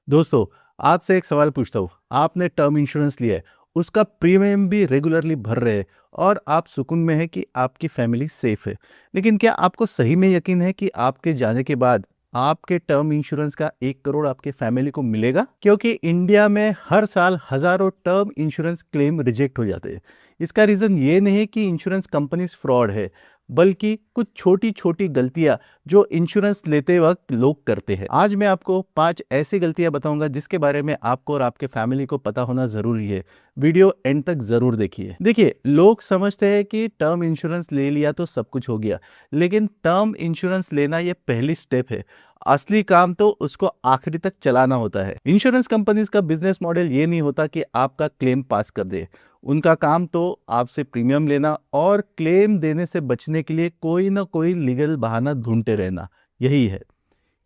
दोस्तों, आपसे एक सवाल पूछता हूँ। आपने टर्म इंश्योरेंस लिया है, उसका प्रीमियम भी रेगुलरली भर रहे हैं और आप सुकून में हैं कि आपकी फैमिली सेफ है। लेकिन क्या आपको सही में यकीन है कि आपके जाने के बाद आपके टर्म इंश्योरेंस का 1 करोड़ आपके फैमिली को मिलेगा? क्योंकि इंडिया में हर साल हज़ारों टर्म इंश्योरेंस क्लेम रिजेक्ट हो जाते हैं। इसका रीज़न ये नहीं है कि इंश्योरेंस कंपनीज़ फ्रॉड है, बल्कि कुछ छोटी-छोटी गलतियाँ जो इंश्योरेंस लेते वक्त लोग करते हैं। आज मैं आपको 5 ऐसी गलतियां बताऊंगा जिसके बारे में आपको और आपके फैमिली को पता होना जरूरी है। वीडियो एंड तक जरूर देखिए। देखिए, लोग समझते हैं कि टर्म इंश्योरेंस ले लिया तो सब कुछ हो गया, लेकिन टर्म इंश्योरेंस लेना ये पहली स्टेप है। असली काम तो उसको आखिरी तक चलाना होता है। इंश्योरेंस कंपनीज का बिजनेस मॉडल ये नहीं होता कि आपका क्लेम पास कर दे। उनका काम तो आपसे प्रीमियम लेना और क्लेम देने से बचने के लिए कोई ना कोई लीगल बहाना ढूंढते रहना, यही है।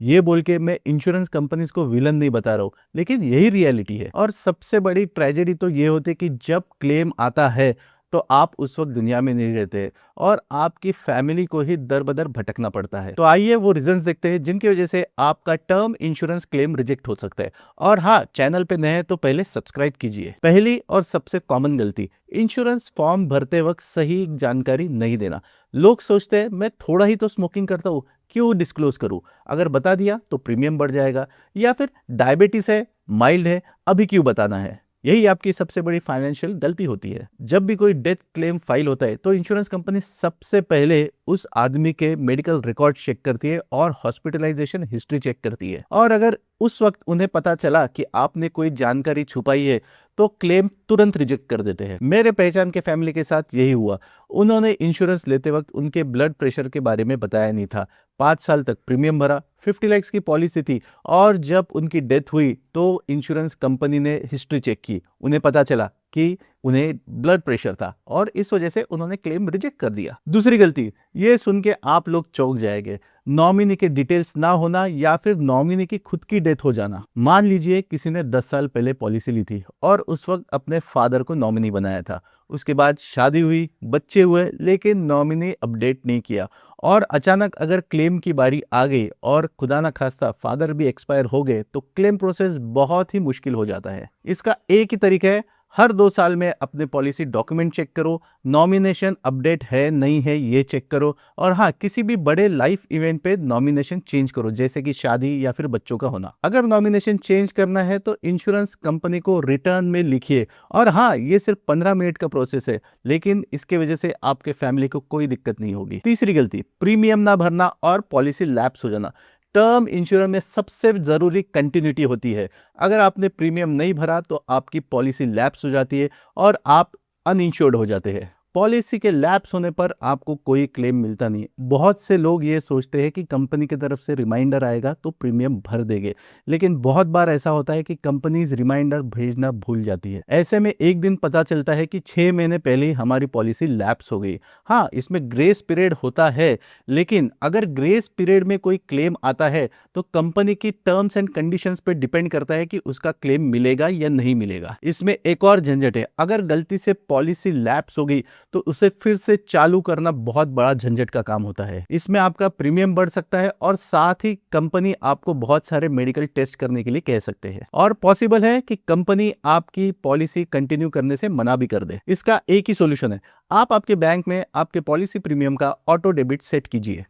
ये बोल के मैं इंश्योरेंस कंपनीज को विलन नहीं बता रहा हूँ, लेकिन यही रियलिटी है। और सबसे बड़ी ट्रेजेडी तो ये होती है कि जब क्लेम आता है तो आप उस वक्त दुनिया में नहीं रहते और आपकी फैमिली को ही दर बदर भटकना पड़ता है। तो आइए वो रीजंस देखते हैं जिनकी वजह से आपका टर्म इंश्योरेंस क्लेम रिजेक्ट हो सकता है। और हाँ, चैनल पे नए हैं तो पहले सब्सक्राइब कीजिए। पहली और सबसे कॉमन गलती, इंश्योरेंस फॉर्म भरते वक्त सही जानकारी नहीं देना। लोग सोचते हैं मैं थोड़ा ही तो स्मोकिंग करता हूँ, क्यों डिस्क्लोज करूं? अगर बता दिया तो प्रीमियम बढ़ जाएगा, या फिर डायबिटीज है, माइल्ड है, अभी क्यों बताना है? यही आपकी सबसे बड़ी फाइनेंशियल गलती होती है। जब भी कोई डेथ क्लेम फाइल होता है तो इंश्योरेंस कंपनी सबसे पहले उस आदमी के मेडिकल रिकॉर्ड चेक करती है और हॉस्पिटलाइजेशन हिस्ट्री चेक करती है। और अगर उस वक्त उन्हें पता चला कि आपने कोई जानकारी छुपाई है तो क्लेम तुरंत रिजेक्ट कर देते हैं। मेरे पहचान के फैमिली के साथ यही हुआ। उन्होंने इंश्योरेंस लेते वक्त उनके ब्लड प्रेशर के बारे में बताया नहीं था। 5 साल तक प्रीमियम भरा, 50 लाख की पॉलिसी थी, और जब उनकी डेथ हुई तो इंश्योरेंस कंपनी ने हिस्ट्री चेक की। उन्हें पता चला कि उन्हें ब्लड प्रेशर था और इस वजह से उन्होंने क्लेम रिजेक्ट कर दिया। दूसरी गलती, ये सुन के आप लोग चौंक जाएंगे, नॉमिनी के डिटेल्स ना होना या फिर नॉमिनी की खुद की डेथ हो जाना। मान लीजिए किसी ने 10 साल पहले पॉलिसी ली थी और उस वक्त अपने फादर को नॉमिनी बनाया था। उसके बाद शादी हुई, बच्चे हुए, लेकिन नॉमिनी अपडेट नहीं किया, और अचानक अगर क्लेम की बारी आ गई और खुदा ना खास्ता फादर भी एक्सपायर हो गए तो क्लेम प्रोसेस बहुत ही मुश्किल हो जाता है। इसका एक ही तरीका है, हर 2 साल में अपने पॉलिसी डॉक्यूमेंट चेक करो, नॉमिनेशन अपडेट है नहीं है ये चेक करो, और हाँ, किसी भी बड़े लाइफ इवेंट पे नॉमिनेशन चेंज करो, जैसे कि शादी या फिर बच्चों का होना। अगर नॉमिनेशन चेंज करना है तो इंश्योरेंस कंपनी को रिटर्न में लिखिए। और हाँ, ये सिर्फ 15 मिनट का प्रोसेस है, लेकिन इसके वजह से आपके फैमिली को कोई दिक्कत नहीं होगी। तीसरी गलती, प्रीमियम ना भरना और पॉलिसी लैप्स हो जाना। टर्म इंश्योरेंस में सबसे जरूरी कंटिन्यूटी होती है। अगर आपने प्रीमियम नहीं भरा तो आपकी पॉलिसी लैप्स हो जाती है और आप अनइंश्योर्ड हो जाते हैं। पॉलिसी के लैप्स होने पर आपको कोई क्लेम मिलता नहीं। बहुत से लोग ये सोचते हैं कि कंपनी की तरफ से रिमाइंडर आएगा तो प्रीमियम भर देंगे, लेकिन बहुत बार ऐसा होता है कि कंपनीज रिमाइंडर भेजना भूल जाती है। ऐसे में एक दिन पता चलता है कि 6 महीने पहले ही हमारी पॉलिसी लैप्स हो गई। हाँ, इसमें ग्रेस पीरियड होता है, लेकिन अगर ग्रेस पीरियड में कोई क्लेम आता है तो कंपनी की टर्म्स एंड कंडीशंस पे डिपेंड करता है कि उसका क्लेम मिलेगा या नहीं मिलेगा। इसमें एक और झंझट है, अगर गलती से पॉलिसी लैप्स हो गई तो उसे फिर से चालू करना बहुत बड़ा झंझट का काम होता है। इसमें आपका प्रीमियम बढ़ सकता है और साथ ही कंपनी आपको बहुत सारे मेडिकल टेस्ट करने के लिए कह सकते हैं, और पॉसिबल है कि कंपनी आपकी पॉलिसी कंटिन्यू करने से मना भी कर दे। इसका एक ही सॉल्यूशन है, आप आपके बैंक में आपके पॉलिसी प्रीमियम का ऑटो डेबिट सेट कीजिए।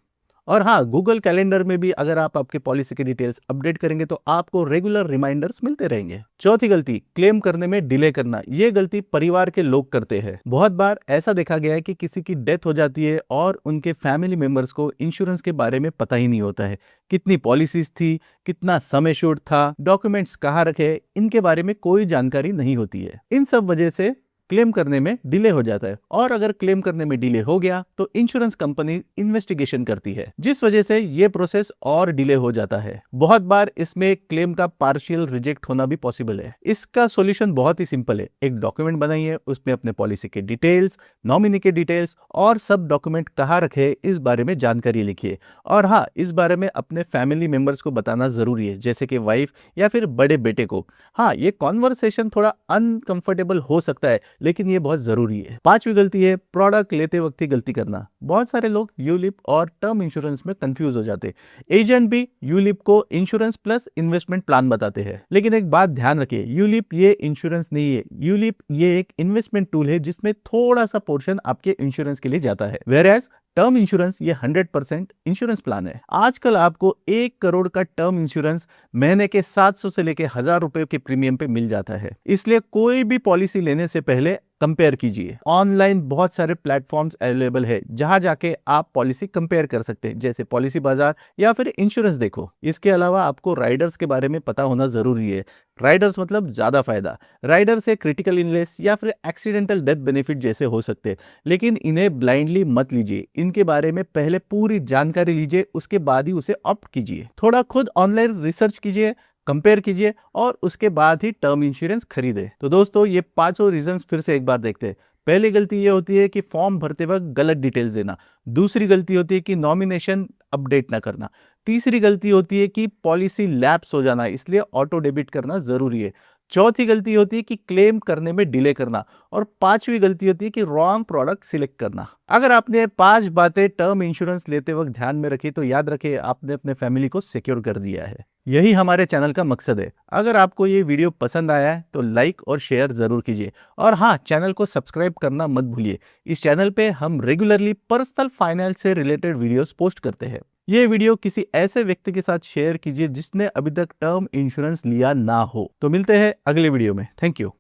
और हाँ, गूगल कैलेंडर में भी अगर आप आपके पॉलिसी की डिटेल्स अपडेट करेंगे तो आपको रेगुलर रिमाइंडर्स मिलते रहेंगे। चौथी गलती, क्लेम करने में डिले करना। ये गलती परिवार के लोग करते हैं। बहुत बार ऐसा देखा गया है कि किसी की डेथ हो जाती है और उनके फैमिली मेंबर्स को इंश्योरेंस के बारे में पता ही नहीं होता है। कितनी पॉलिसीज थी, कितना समय शूट था, डॉक्यूमेंट्स कहाँ रखे, इनके बारे में कोई जानकारी नहीं होती है। इन सब वजह से क्लेम करने में डिले हो जाता है, और अगर क्लेम करने में डिले हो गया तो इंश्योरेंस कंपनी इन्वेस्टिगेशन करती है, जिस वजह से ये प्रोसेस और डिले हो जाता है। बहुत बार इसमें क्लेम का पार्शियल रिजेक्ट होना भी पॉसिबल है। इसका सॉल्यूशन बहुत ही सिंपल है, एक डॉक्यूमेंट बनाइए, उसमें अपने पॉलिसी के डिटेल्स, नॉमिनी के डिटेल्स और सब डॉक्यूमेंट कहाँ रखे इस बारे में जानकारी लिखिए। और हाँ, इस बारे में अपने फैमिली मेंबर्स को बताना जरूरी है, जैसे कि वाइफ या फिर बड़े बेटे को। हाँ, ये कॉन्वर्सेशन थोड़ा अनकंफर्टेबल हो सकता है, लेकिन ये बहुत जरूरी है। पांचवी गलती है प्रोडक्ट लेते वक्त ही गलती करना। बहुत सारे लोग यूलिप और टर्म इंश्योरेंस में कंफ्यूज हो जाते। एजेंट भी यूलिप को इंश्योरेंस प्लस इन्वेस्टमेंट प्लान बताते हैं, लेकिन एक बात ध्यान रखिए, यूलिप ये इंश्योरेंस नहीं है। यूलिप ये एक इन्वेस्टमेंट टूल है जिसमें थोड़ा सा पोर्शन आपके इंश्योरेंस के लिए जाता है, वेयरएज टर्म इंश्योरेंस ये 100% इंश्योरेंस प्लान है। आजकल आपको 1 करोड़ का टर्म इंश्योरेंस महीने के 700 से लेके 1000 रुपए के प्रीमियम पे मिल जाता है। इसलिए कोई भी पॉलिसी लेने से पहले कंपेयर कीजिए। ऑनलाइन बहुत सारे प्लेटफॉर्म्स अवेलेबल है जहां जाके आप पॉलिसी कंपेयर कर सकते हैं, जैसे पॉलिसी बाजार या फिर इंश्योरेंस देखो। इसके अलावा आपको राइडर्स के बारे में पता होना जरूरी है। राइडर्स मतलब ज्यादा फायदा। राइडर से क्रिटिकल इलनेस या फिर एक्सीडेंटल डेथ बेनिफिट जैसे हो सकते हैं, लेकिन इन्हें ब्लाइंडली मत लीजिए। इनके बारे में पहले पूरी जानकारी लीजिए, उसके बाद ही उसे ऑप्ट कीजिए। थोड़ा खुद ऑनलाइन रिसर्च कीजिए, कंपेयर कीजिए और उसके बाद ही टर्म इंश्योरेंस खरीदे। तो दोस्तों ये पांचों रीजंस फिर से एक बार देखते हैं। पहली गलती ये होती है कि फॉर्म भरते वक्त गलत डिटेल्स देना। दूसरी गलती होती है कि नॉमिनेशन अपडेट ना करना। तीसरी गलती होती है कि पॉलिसी लैप्स हो जाना, इसलिए ऑटो डेबिट करना जरूरी है। चौथी गलती होती है कि क्लेम करने में डिले करना। और पांचवी गलती होती है कि रॉन्ग प्रोडक्ट सिलेक्ट करना। अगर आपने 5 बातें टर्म इंश्योरेंस लेते वक्त ध्यान में रखी तो याद रखिए आपने अपने फैमिली को सिक्योर कर दिया है। यही हमारे चैनल का मकसद है। अगर आपको ये वीडियो पसंद आया है तो लाइक और शेयर जरूर कीजिए, और हाँ, चैनल को सब्सक्राइब करना मत भूलिए। इस चैनल पे हम रेगुलरली पर्सनल फाइनेंस से रिलेटेड वीडियोस पोस्ट करते हैं। ये वीडियो किसी ऐसे व्यक्ति के साथ शेयर कीजिए जिसने अभी तक टर्म इंश्योरेंस लिया ना हो। तो मिलते हैं अगले वीडियो में। Thank you.